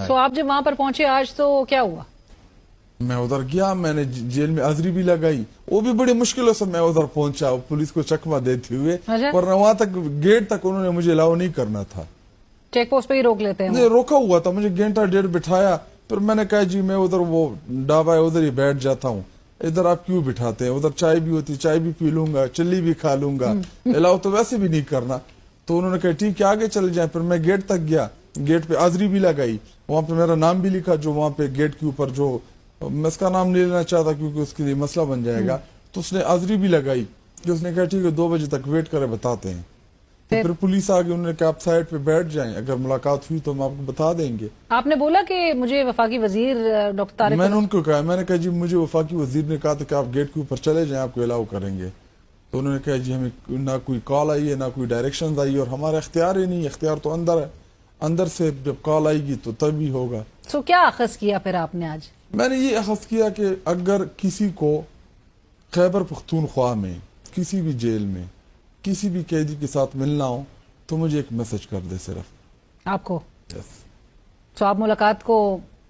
तो आप जब वहां पर पहुंचे आज तो क्या हुआ? मैं उधर गया, मैंने जेल में हाजिरी भी लगाई, वो भी बड़ी मुश्किलों से मैं उधर पहुंचा पुलिस को चकमा देते हुए। वरना वहां तक गेट तक उन्होंने मुझे अलाउ नहीं करना था। चेक पोस्ट पे ही रोक लेते हैं? नहीं, रोका हुआ था, मुझे घंटा डेढ़ बिठाया। फिर मैंने कहा जी मैं उधर वो ढाबा है उधर ही बैठ जाता हूँ, इधर आप क्यों बिठाते हैं? उधर चाय भी होती, चाय भी पी लूंगा, चिल्ली भी खा लूंगा, अलाउ तो वैसे भी नहीं करना। तो उन्होंने कहा ठीक है आगे चले जाए। फिर मैं गेट तक गया, गेट पे हाजिरी भी लगाई, वहां पे मेरा नाम भी लिखा, जो वहां पे गेट के ऊपर, जो मैं इसका नाम नहीं लेना चाहता क्योंकि उसके लिए मसला बन जाएगा। तो उसने हाजिरी भी लगाई कि उसने कहा ठीक है 2 बजे तक वेट करे बताते हैं। तो फिर पुलिस आ गई, उन्होंने कहा आप साइड पे बैठ जाएं, अगर मुलाकात हुई तो हम आपको बता देंगे। आपने बोला कि मुझे वफाकी वजीर डॉक्टर तारिक, मैंने उनको कहा, मैंने कहा जी मुझे वफाकी वजीर ने कहा था कि आप गेट के ऊपर चले जाएं, आपको अलाउ करेंगे। तो उन्होंने कहा जी हमें ना कोई कॉल आई है ना कोई डायरेक्शन आई, और हमारा इख्तियार ही नहीं, इख्तियार तो अंदर है, अंदर से जब कॉल आएगी तो तभी होगा। तो क्या अखज़ किया फिर आपने आज? मैंने ये अखज़ किया कि अगर किसी को खैबर पख्तूनख्वा में किसी भी जेल में किसी भी कैदी के साथ मिलना हो तो मुझे एक मैसेज कर दे सिर्फ। आपको? यस। तो आप मुलाकात को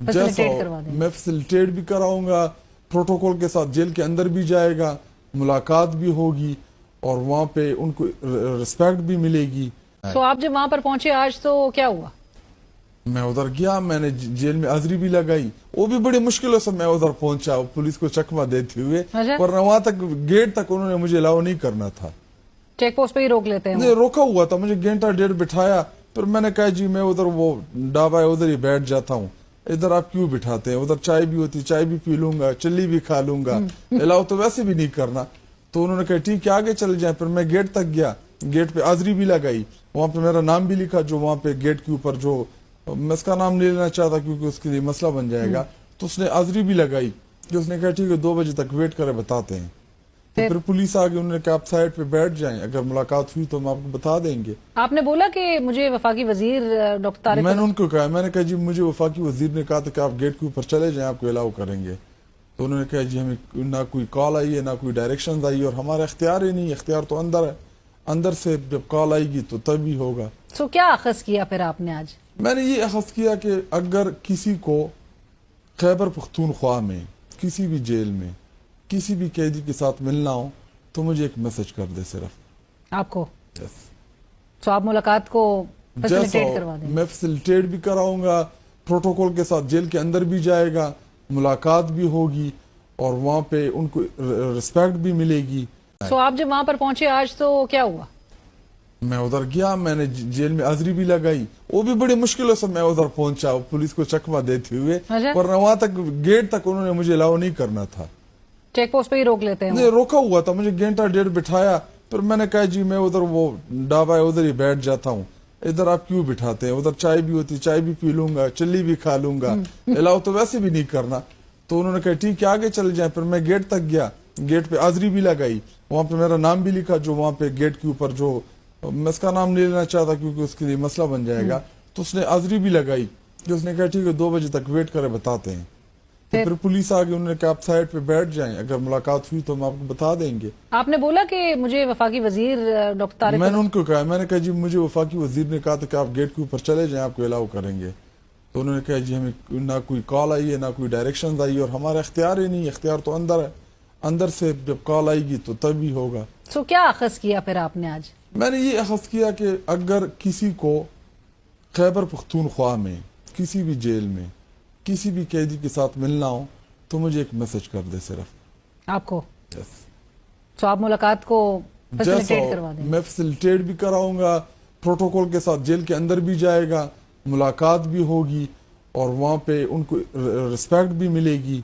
फैसिलिटेट करवा दें? मैं फैसिलिटेट भी कराऊंगा, प्रोटोकॉल के साथ जेल के अंदर भी जाएगा, मुलाकात भी होगी और वहाँ पे उनको रिस्पेक्ट भी मिलेगी। तो आप जब वहां पर पहुंचे आज तो क्या हुआ? मैं उधर गया, मैंने जेल में हाजिरी भी लगाई, वो भी बड़ी मुश्किलों से मैं उधर पहुंचा पुलिस को चकमा देते हुए। वरना वहां तक गेट तक उन्होंने मुझे अलाउ नहीं करना था। चेक पोस्ट पे ही रोक लेते हैं? नहीं, रोका हुआ था, मुझे घंटा डेढ़ बिठाया। फिर मैंने कहा जी मैं उधर वो ढाबा है उधर ही बैठ जाता हूँ, इधर आप क्यों बिठाते हैं? उधर चाय भी होती, चाय भी पी लूंगा, चिल्ली भी खा लूंगा, अलाउ तो वैसे भी नहीं करना। तो उन्होंने कहा ठीक है आगे चले जाए। फिर मैं गेट तक गया, गेट पे हाजिरी भी लगाई, वहां पे मेरा नाम भी लिखा, जो वहां पे गेट के ऊपर, जो मैं इसका नाम नहीं लेना चाहता क्योंकि उसके लिए मसला बन जाएगा। तो उसने हाजिरी भी लगाई कि उसने कहा ठीक है 2 बजे तक वेट करे बताते हैं। तो फिर पुलिस आ गई, उन्होंने कहा आप साइड पे बैठ जाएं, अगर मुलाकात हुई तो हम आपको बता देंगे। आपने बोला कि मुझे वफाकी वजीर डॉक्टर तारिक, मैंने उनको कहा, मैंने कहा जी मुझे वफाकी वजीर ने कहा था कि आप गेट के ऊपर चले जाएं, आपको अलाउ करेंगे। तो उन्होंने कहा जी हमें ना कोई कॉल आई है ना कोई डायरेक्शन आई, और हमारा इख्तियार ही नहीं, इख्तियार तो अंदर है, अंदर से जब कॉल आएगी तो तभी होगा। तो क्या अखज़ किया फिर आपने आज? मैंने ये अखज़ किया कि अगर किसी को खैबर पख्तूनख्वा में किसी भी जेल में किसी भी कैदी के साथ मिलना हो तो मुझे एक मैसेज कर दे सिर्फ। आपको? यस। तो आप मुलाकात को फैसिलिटेट करवा दें? मैं फैसिलिटेट भी कराऊंगा, प्रोटोकॉल के साथ जेल के अंदर भी जाएगा, मुलाकात भी होगी और वहाँ पे उनको रिस्पेक्ट भी मिलेगी। तो आप जब वहां पर पहुंचे आज तो क्या हुआ? मैं उधर गया, मैंने जेल में हाजिरी भी लगाई, वो भी बड़ी मुश्किलों से मैं उधर पहुंचा पुलिस को चकमा देते हुए। वरना वहां तक गेट तक उन्होंने मुझे अलाउ नहीं करना था। चेक पोस्ट पे ही रोक लेते हैं? नहीं, रोका हुआ था, मुझे घंटा डेढ़ बिठाया। फिर मैंने कहा जी मैं उधर वो ढाबा है उधर ही बैठ जाता हूँ, इधर आप क्यों बिठाते हैं? उधर चाय भी होती, चाय भी पी लूंगा, चिल्ली भी खा लूंगा, अलाउ तो वैसे भी नहीं करना। तो उन्होंने कहा ठीक है आगे चले जाए। फिर मैं गेट तक गया, गेट पे हाजिरी भी लगाई, वहां पे मेरा नाम भी लिखा, जो वहां पे गेट के ऊपर, जो मैं इसका नाम नहीं लेना चाहता क्योंकि उसके लिए मसला बन जाएगा। तो उसने हाजिरी भी लगाई कि उसने कहा ठीक है 2 बजे तक वेट करे बताते हैं। तो फिर पुलिस आ गई, उन्होंने कहा आप साइड पे बैठ जाएं, अगर मुलाकात हुई तो हम आपको बता देंगे। आपने बोला कि मुझे वफाकी वजीर डॉक्टर तारिक, मैंने उनको कहा, मैंने कहा जी मुझे वफाकी वजीर ने कहा था कि आप गेट के ऊपर चले जाएं, आपको अलाउ करेंगे। तो उन्होंने कहा जी हमें ना कोई कॉल आई है ना कोई डायरेक्शन आई, और हमारा इख्तियार ही नहीं, इख्तियार तो अंदर है, अंदर से जब कॉल आएगी तो तभी होगा। तो क्या अखज़ किया फिर आपने आज? मैंने ये अखज़ किया कि अगर किसी को खैबर पख्तूनख्वा में किसी भी जेल में किसी भी कैदी के साथ मिलना हो तो मुझे एक मैसेज कर दे सिर्फ। आपको? यस। तो आप मुलाकात को फैसिलिटेट करवा दें? मैं फैसिलिटेट भी कराऊंगा, प्रोटोकॉल के साथ जेल के अंदर भी जाएगा, मुलाकात भी होगी और वहाँ पे उनको रिस्पेक्ट भी मिलेगी।